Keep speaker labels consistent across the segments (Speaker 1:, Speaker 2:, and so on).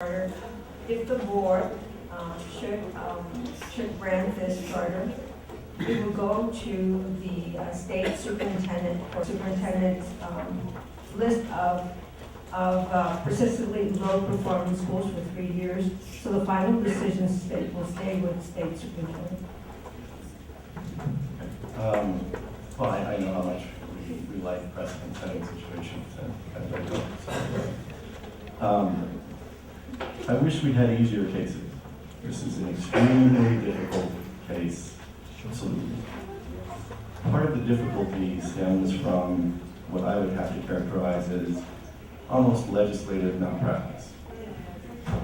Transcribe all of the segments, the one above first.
Speaker 1: charter. If the board should grant this charter, it will go to the state superintendent or superintendent's list of persistently low performing schools for 3 years. So the final decision will stay with the state superintendent.
Speaker 2: Well, I know how much we like precedent setting situations, I wish we had easier cases. This is an extremely difficult case, absolutely. Part of the difficulty stems from what I would have to characterize as almost legislative malpractice.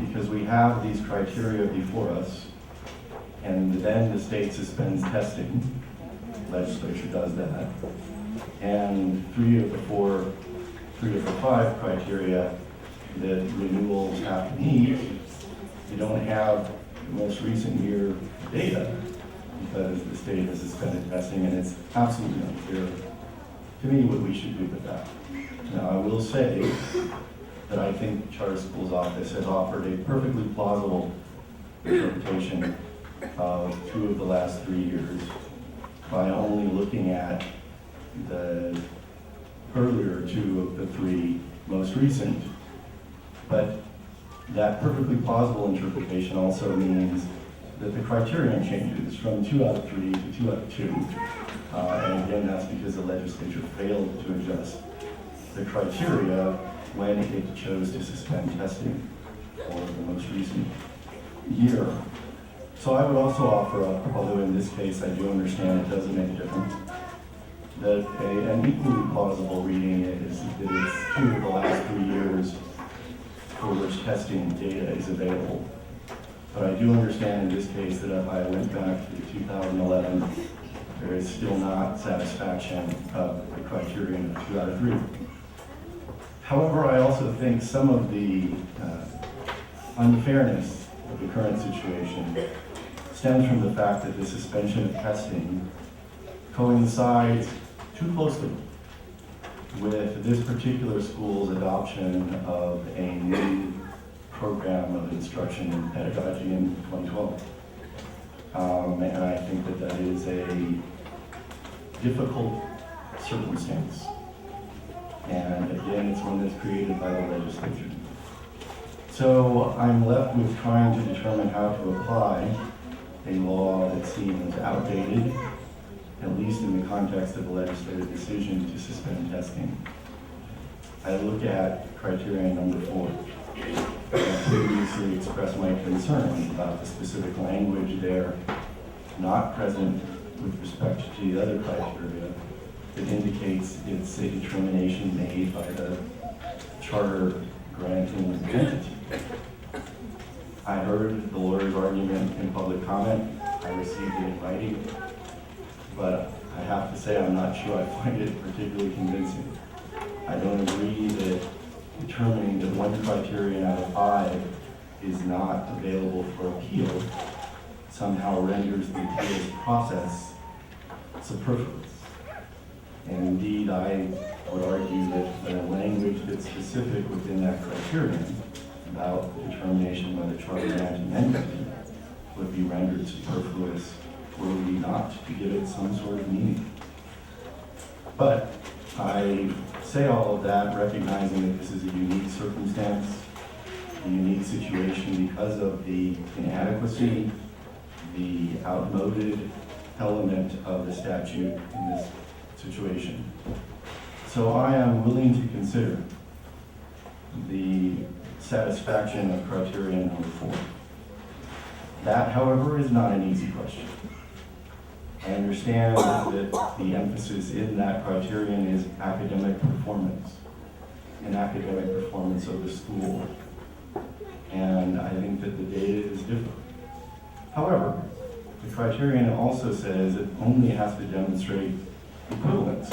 Speaker 2: Because we have these criteria before us, and then the state suspends testing. Legislature does that. And three of the five criteria that renewals have to meet, you don't have the most recent year data because the state has suspended testing, and it's absolutely unclear to me what we should do with that. Now, I will say that I think the Charter Schools Office has offered a perfectly plausible interpretation of 2 of the last 3 years by only looking at the earlier 2 of the 3 most recent. But that perfectly plausible interpretation also means that the criterion changes from 2 out of 3 to 2 out of 2. And again, that's because the legislature failed to adjust the criteria when it chose to suspend testing for the most recent year. So I would also offer up, although in this case I do understand it doesn't make a difference, that an equally plausible reading is that it's 2 of the last 3 years for which testing data is available. But I do understand in this case that if I went back to 2011, there is still not satisfaction of the criterion of 2 out of 3. However, I also think some of the unfairness of the current situation stems from the fact that the suspension of testing coincides too closely with this particular school's adoption of a new program of instruction and pedagogy in 2012. And I think that that is a difficult circumstance. And again, it's one that's created by the legislature. So I'm left with trying to determine how to apply a law that seems outdated, at least in the context of a legislative decision to suspend testing. I look at criterion number 4. I previously expressed my concern about the specific language there, not present with respect to the other criteria, that indicates it's a determination made by the charter granting entity. I heard the lawyer's argument in public comment. I received it in writing, but I have to say I'm not sure I find it particularly convincing. I don't agree that determining that one criterion out of 5 is not available for appeal somehow renders the appeals process superfluous. And indeed, I would argue that the language that's specific within that criterion about the determination by the charter granting entity would be rendered superfluous were we not to give it some sort of meaning. But I say all of that recognizing that this is a unique circumstance, a unique situation because of the inadequacy, the outmoded element of the statute in this situation. So I am willing to consider the satisfaction of criterion number 4. That, however, is not an easy question. I understand that the emphasis in that criterion is academic performance, and academic performance of the school. And I think that the data is different. However, the criterion also says it only has to demonstrate equivalence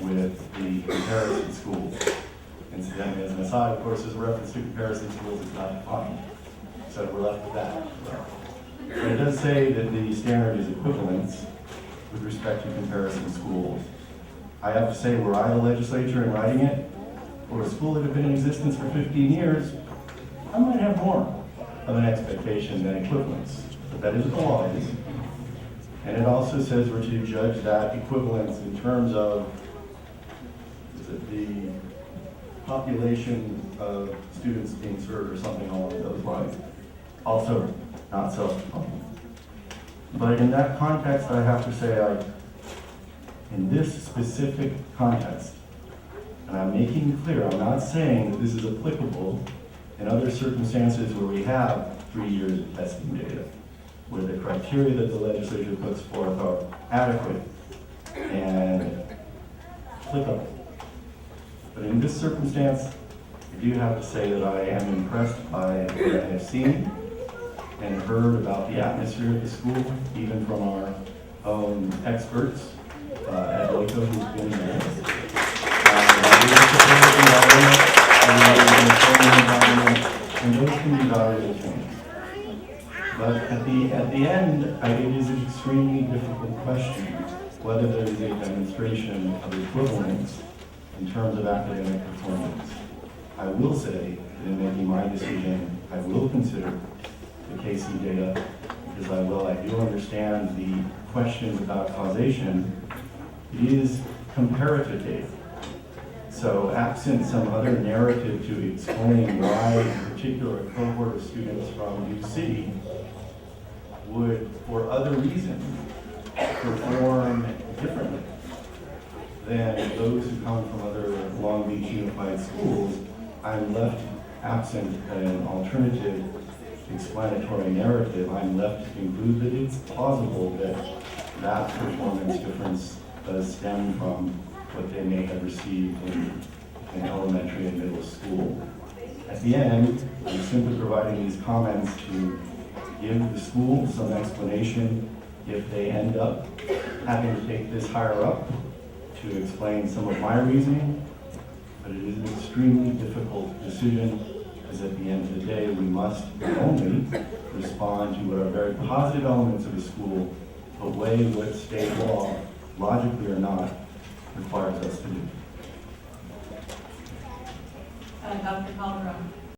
Speaker 2: with the comparison schools. Incidentally, as an aside, of course, there's a reference to comparison schools is not defined. So we're left with that. But it does say that the standard is equivalence with respect to comparison schools. I have to say, were I the legislature in writing it, or a school that had been in existence for 15 years, I might have more of an expectation than equivalence, but that is what the law is. And it also says we're to judge that equivalence in terms of the population of students being served or something along those lines. Also, not self-equivalent. But in that context, I have to say, in this specific context, and I'm making clear, I'm not saying that this is applicable in other circumstances where we have 3 years of testing data, where the criteria that the legislature puts forth are adequate and applicable. But in this circumstance, I do have to say that I am impressed by what I have seen and heard about the atmosphere at the school, even from our own experts at LACOE who've been there. And those can be valuable things. But at the end, it is an extremely difficult question whether there is a demonstration of equivalence in terms of academic performance. I will say that in making my decision, I will consider the KC data because I do understand the questions about causation. It is comparative data. So absent some other narrative to explain why a particular cohort of students from New City would, for other reasons, perform differently than those who come from other Long Beach Unified schools, I'm left absent an alternative explanatory narrative. I'm left to conclude that it's plausible that that performance difference does stem from what they may have received in elementary and middle school. At the end, I'm simply providing these comments to give the school some explanation if they end up having to take this higher up to explain some of my reasoning. But it is an extremely difficult decision because at the end of the day, we must not only respond to what are very positive elements of the school, but weigh what state law, logically or not, requires us to do.
Speaker 3: Dr. Calderon.